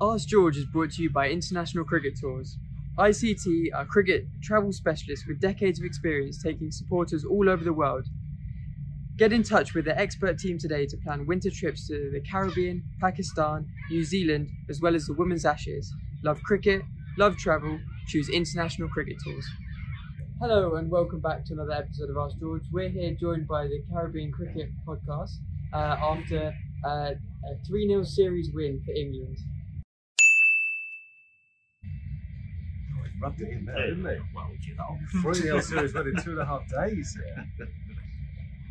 Ask George is brought to you by International Cricket Tours. ICT are cricket travel specialists with decades of experience taking supporters all over the world. Get in touch with their expert team today to plan winter trips to the Caribbean, Pakistan, New Zealand, as well as the Women's Ashes. Love cricket, love travel, choose International Cricket Tours. Hello and welcome back to another episode of Ask George. We're here joined by the Caribbean Cricket Podcast after a 3-0 series win for England. Rubbed it in there, didn't they? Well, you know, 3-0 series win in 2.5 days. Yeah.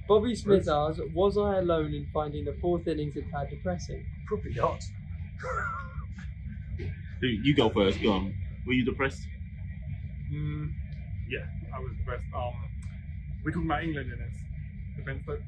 Bobby Smith asks, was I alone in finding the fourth innings a tad depressing? Probably not. You go first, go on. Were you depressed? Yeah, I was depressed. We're talking about England in this. The Ben Stokes.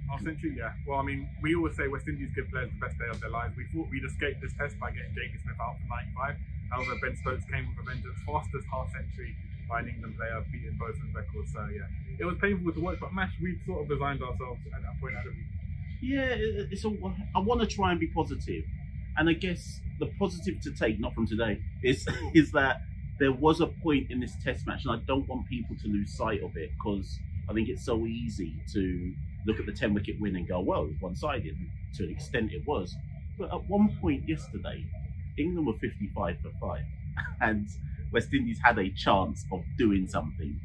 Our century, yeah. Well, I mean, we always say West Indies give players the best day of their lives. We thought we'd escape this test by getting Jamie Smith out for 95. However, Ben Stokes came with a vengeance, fastest half century by an England player, beating Bosun's records. So yeah, it was painful to watch, but Mash, we sort of resigned ourselves at that point, hadn't we? Yeah, I want to try and be positive, and I guess the positive to take, not from today, is that there was a point in this test match, and I don't want people to lose sight of it, because I think it's so easy to look at the 10-wicket win and go, well, it's one-sided. To an extent it was. But at one point yesterday, England were 55 for 5, and West Indies had a chance of doing something.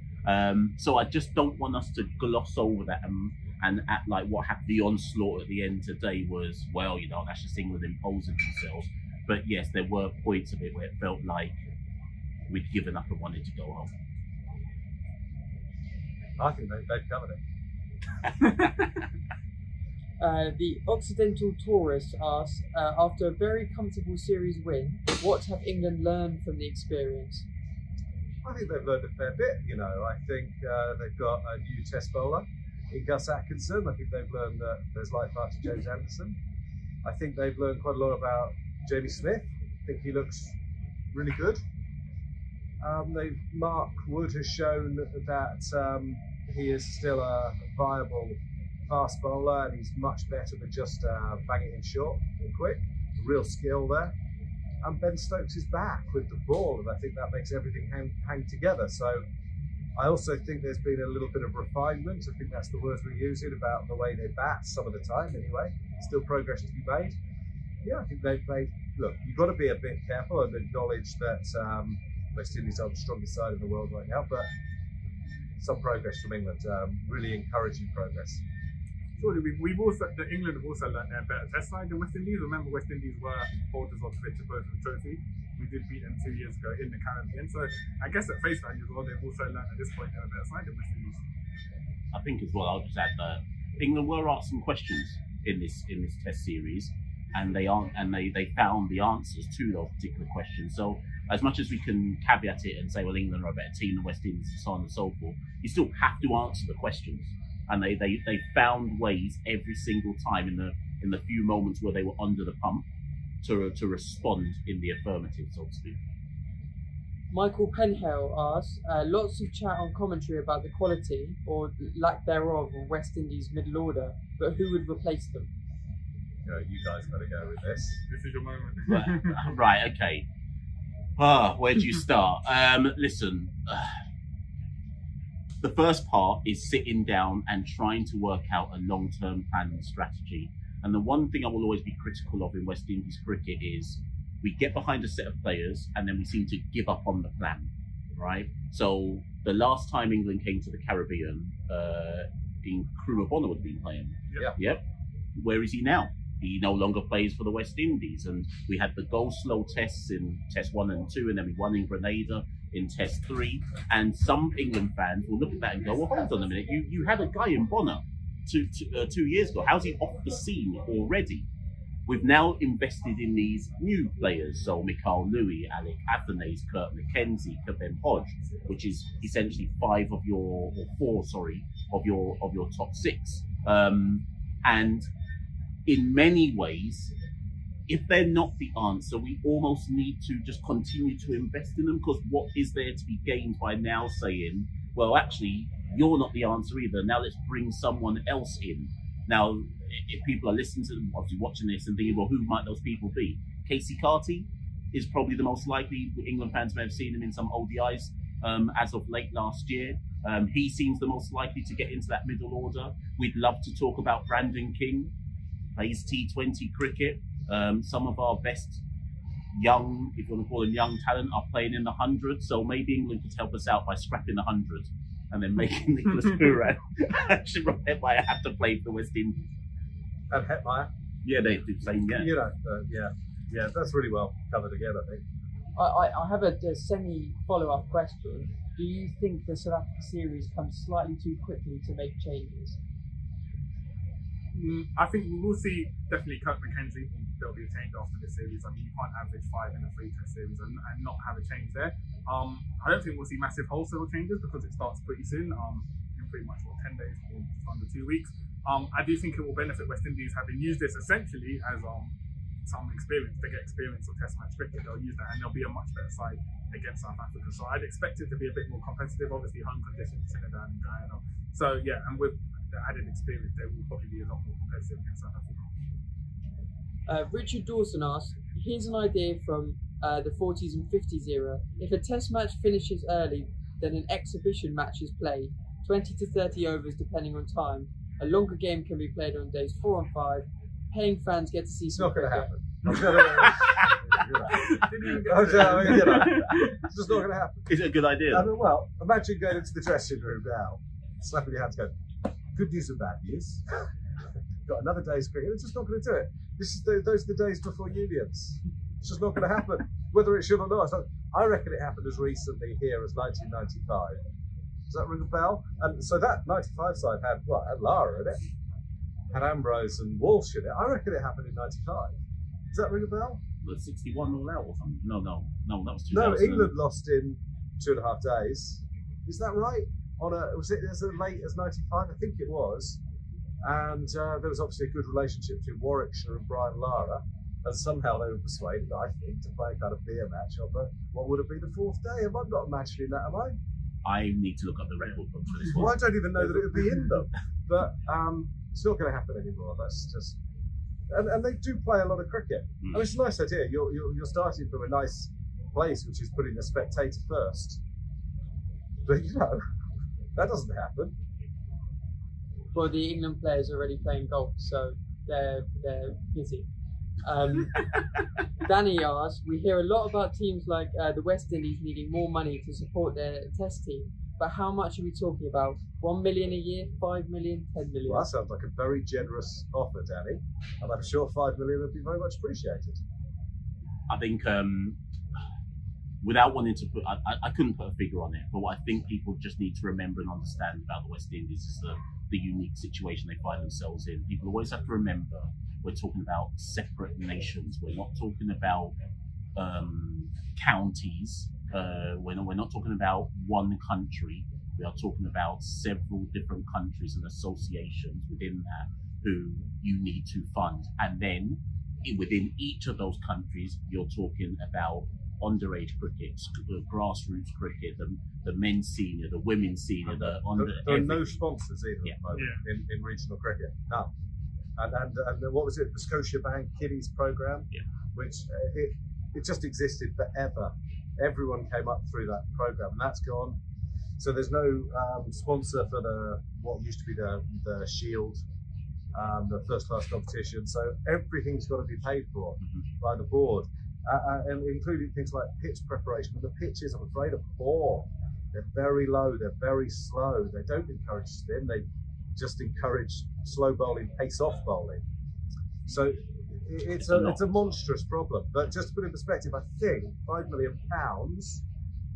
So I just don't want us to gloss over that and act like what happened, the onslaught at the end today was, well, you know, that's just England imposing themselves. But yes, there were points of it where it felt like we'd given up and wanted to go home. I think they've covered it. The Occidental Tourist asks, after a very comfortable series win, what have England learned from the experience? I think they've learned a fair bit. You know, I think they've got a new test bowler in Gus Atkinson. I think they've learned that there's life after James Anderson. I think they've learned quite a lot about Jamie Smith. I think he looks really good. Mark Wood has shown that he is still a viable fast bowler, and he's much better than just banging it in short and quick. Real skill there. And Ben Stokes is back with the ball, and I think that makes everything hang together. So I also think there's been a little bit of refinement. I think that's the words we're using about the way they bat some of the time anyway. Still progress to be made. Yeah, I think they've made, look, you've got to be a bit careful and acknowledge that West Indies are the strongest side in the world right now, but some progress from England, really encouraging progress. Surely England have also learned their better test side than West Indies. Remember, West Indies were holders of the Victor Bosun Trophy. We did beat them 2 years ago in the Caribbean. So I guess at face value as well, they've also learned at this point they're a better side than West Indies. I think as well, I'll just add that England were asked some questions in this test series, and they found the answers to those particular questions. So as much as we can caveat it and say, well, England are a better team than West Indies and so on and so forth, you still have to answer the questions. And they found ways every single time in the few moments where they were under the pump to respond in the affirmative, so to speak. Michael Penhale asks, lots of chat on commentary about the quality, or lack thereof, of West Indies' middle order, but who would replace them? You guys better go with this. This is your moment. Right, okay. Where do you start? Listen, the first part is sitting down and trying to work out a long-term plan and strategy. And the one thing I will always be critical of in West Indies cricket is we get behind a set of players and then we seem to give up on the plan, right? So the last time England came to the Caribbean, Nkrumah Bonner would have been playing. Yep. Where is he now? He no longer plays for the West Indies, and we had the go-slow tests in Test 1 and 2, and then we won in Grenada in Test 3. And some England fans will look at that and go, well, hold on a minute, you had a guy in Bonner 2 years ago. How's he off the scene already? We've now invested in these new players, so Machel, Alec Athanase, Kurt McKenzie, Kevin Hodge, which is essentially 4 of your top 6. And in many ways, if they're not the answer, we almost need to just continue to invest in them, because what is there to be gained by now saying, well, actually, you're not the answer either. Now let's bring someone else in. Now, if people are listening to them, obviously watching this and thinking, well, who might those people be? Casey Carty is probably the most likely. England fans may have seen him in some ODIs as of late last year. He seems the most likely to get into that middle order. We'd love to talk about Brandon King, plays T20 cricket. Some of our best young, if you want to call them young talent, are playing in the 100. So maybe England could help us out by scrapping the 100 and then making Nicholas Pooran and Shimron Hetmeyer have to play for the West Indies. And Hetmeyer? Yeah, they do the same, yeah. You know, yeah, that's really well covered again, I think. I have a semi-follow-up question. Do you think the South Africa series comes slightly too quickly to make changes? I think we'll see definitely Kirk McKenzie. There'll be a change after this series. I mean, you can't average 5 in a 3-test series and not have a change there. I don't think we'll see massive wholesale changes because it starts pretty soon, in pretty much 10 days or just under 2 weeks. I do think it will benefit West Indies having used this essentially as some experience. They get experience of Test match cricket, they'll use that and they'll be a much better side against South Africa. So I'd expect it to be a bit more competitive, obviously home conditions, Trinidad and Guyana. So yeah, and with the added experience, they will probably be a lot more competitive against South Africa. Richard Dawson asks, here's an idea from the 40s and 50s era. If a test match finishes early, then an exhibition match is played, 20 to 30 overs depending on time. A longer game can be played on days 4 and 5. Paying fans get to see It's some not going to cricket. happen. It's just not going to happen. Is it a good idea? I mean, well, imagine going into the dressing room now, slapping your hands, going, good news and bad news. Got another day's cricket. It's just not going to do it. Those are the days before unions. It's just not going to happen, whether it should or not. So I reckon it happened as recently here as 1995. Does that ring a bell? And so that 95 side had Lara in it, had Ambrose and Walsh in it. I reckon it happened in 95. Does that ring a bell? Was 61 all out or something? No, that was 2000. No, England lost in 2.5 days. Is that right? Was it as late as 95? I think it was. And there was obviously a good relationship between Warwickshire and Brian Lara, and somehow they were persuaded, I think, to play a kind of beer match on what would have been the 4th day. I'm not imagining that, am I? I need to look up the record book for this one. Well, I don't even know that it would be in them. But it's not going to happen anymore. That's just, and they do play a lot of cricket. I mean, it's a nice idea. You're starting from a nice place, which is putting the spectator first. But you know, that doesn't happen. Well, the England players are already playing golf, so they're busy. Danny asks, we hear a lot about teams like the West Indies needing more money to support their test team, but how much are we talking about? 1 million a year, 5 million, 10 million? Well, that sounds like a very generous offer, Danny, and I'm sure 5 million would be very much appreciated. I think, without wanting to put, I couldn't put a figure on it, but what I think people just need to remember and understand about the West Indies is the unique situation they find themselves in. People always have to remember we're talking about separate nations. We're not talking about counties. We're not talking about one country. We are talking about several different countries and associations within that who you need to fund. And then within each of those countries, you're talking about underage cricket, grassroots cricket, the men's senior, the women's senior, there are no sponsors either in regional cricket. No. And what was it? The Scotiabank Kiddies program, which it just existed forever. Everyone came up through that program, and that's gone. So there's no sponsor for what used to be the Shield, the first class competition. So everything's got to be paid for by the board. And including things like pitch preparation. And the pitches, I'm afraid, are poor. They're very low, they're very slow. They don't encourage spin, they just encourage slow bowling, pace-off bowling. So it's a monstrous problem. But just to put it in perspective, I think £5 million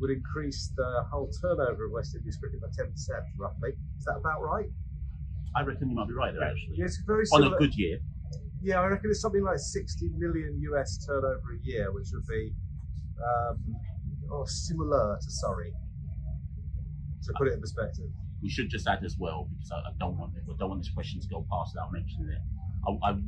would increase the whole turnover of West Indies cricket by 10%, roughly. Is that about right? I reckon you might be right there, actually. Yeah, it's very similar. On a good year. Yeah, I reckon it's something like 60 million US turnover a year, which would be similar to Surrey. To put it in perspective. We should just add as well, because I don't want this question to go past without mentioning it.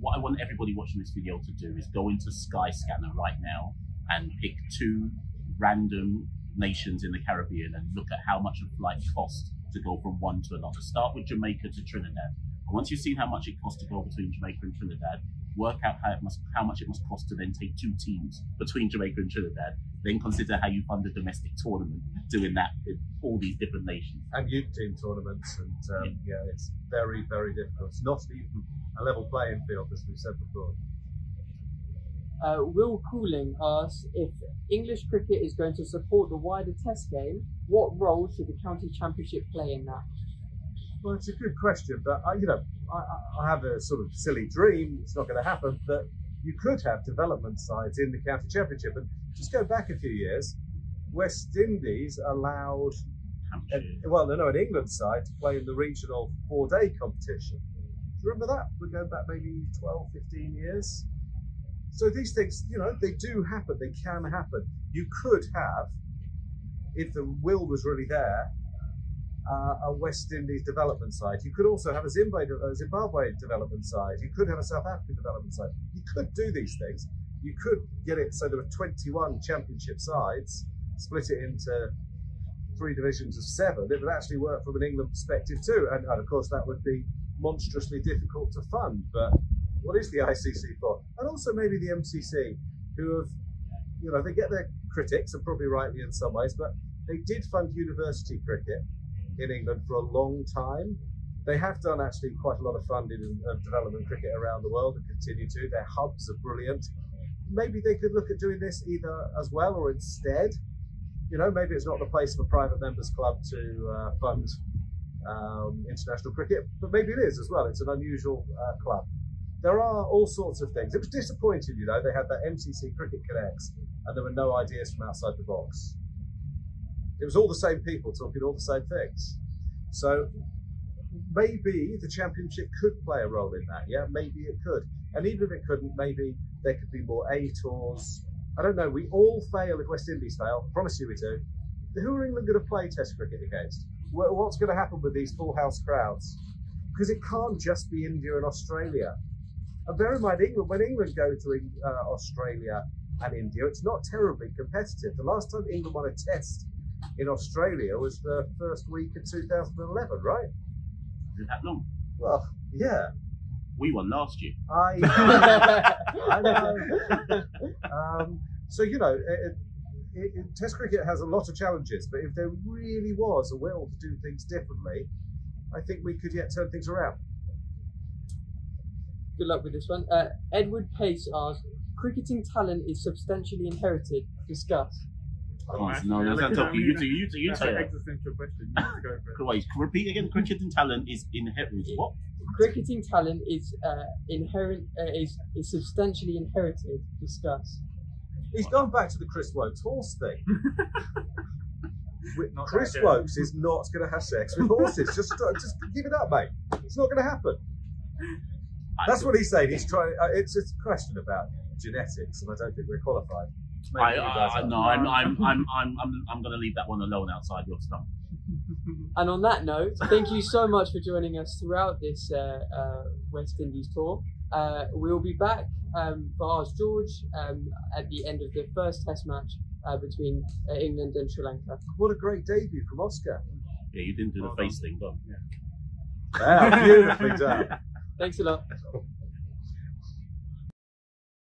What I want everybody watching this video to do is go into Skyscanner right now and pick 2 random nations in the Caribbean and look at how much a flight costs to go from one to another. Start with Jamaica to Trinidad. And once you've seen how much it costs to go between Jamaica and Trinidad, work out how much it must cost to then take 2 teams between Jamaica and Trinidad, then consider how you fund a domestic tournament doing that with all these different nations. And youth team tournaments, and it's very, very difficult. It's not even a level playing field, as we've said before. Will Cooling asks, if English cricket is going to support the wider Test game, what role should the county championship play in that? Well, it's a good question, but I have a sort of silly dream. It's not going to happen, but you could have development sides in the county championship. And just go back a few years, West Indies allowed an England side to play in the regional 4-day competition. Do you remember that? We're going back maybe 12, 15 years. So these things, they do happen. They can happen. You could have, if the will was really there, a West Indies development side. You could also have a Zimbabwe development side. You could have a South African development side. You could do these things. You could get it so there were 21 championship sides, split it into 3 divisions of 7. It would actually work from an England perspective too. And of course, that would be monstrously difficult to fund. But what is the ICC for? And also maybe the MCC, who have, they get their critics, and probably rightly in some ways, but they did fund university cricket in England for a long time. They have done actually quite a lot of funding of development cricket around the world and continue to. Their hubs are brilliant. Maybe they could look at doing this either as well or instead. Maybe it's not the place of a private members club to fund international cricket, but maybe it is as well. It's an unusual club. There are all sorts of things. It was disappointing, they had that MCC Cricket Connects and there were no ideas from outside the box. It was all the same people talking all the same things. So maybe the championship could play a role in that. Yeah, maybe it could. And even if it couldn't, maybe there could be more A tours. I don't know. We all fail if West Indies fail. Promise you we do. Who are England going to play Test cricket against? What's going to happen with these full house crowds? Because it can't just be India and Australia. And bear in mind, when England go to Australia and India, it's not terribly competitive. The last time England won a Test in Australia was the first week of 2011, right? Is it that long? Well, yeah. We won last year. I know. So, Test cricket has a lot of challenges, but if there really was a will to do things differently, I think we could yet turn things around. Good luck with this one. Edward Pace asks, cricketing talent is substantially inherited. Discuss. No, Santokie, you That's tell an it. existential question. You need to go for it. Wait, repeat again. Cricketing talent is inherited. What? Cricketing talent is is substantially inherited. Discuss. He's gone back to the Chris Wokes horse thing. Not Chris that Wokes is not going to have sex with horses. Just give it up, mate. It's not going to happen. That's what he's saying. He's trying. It's a question about genetics, and I don't think we're qualified. I'm going to leave that one alone outside your stump. And on that note, thank you so much for joining us throughout this West Indies tour. We'll be back for Ask George at the end of the first Test match between England and Sri Lanka. What a great debut from Oscar. Yeah, you didn't do the face thing, though. Wow, beautifully done. Thanks a lot.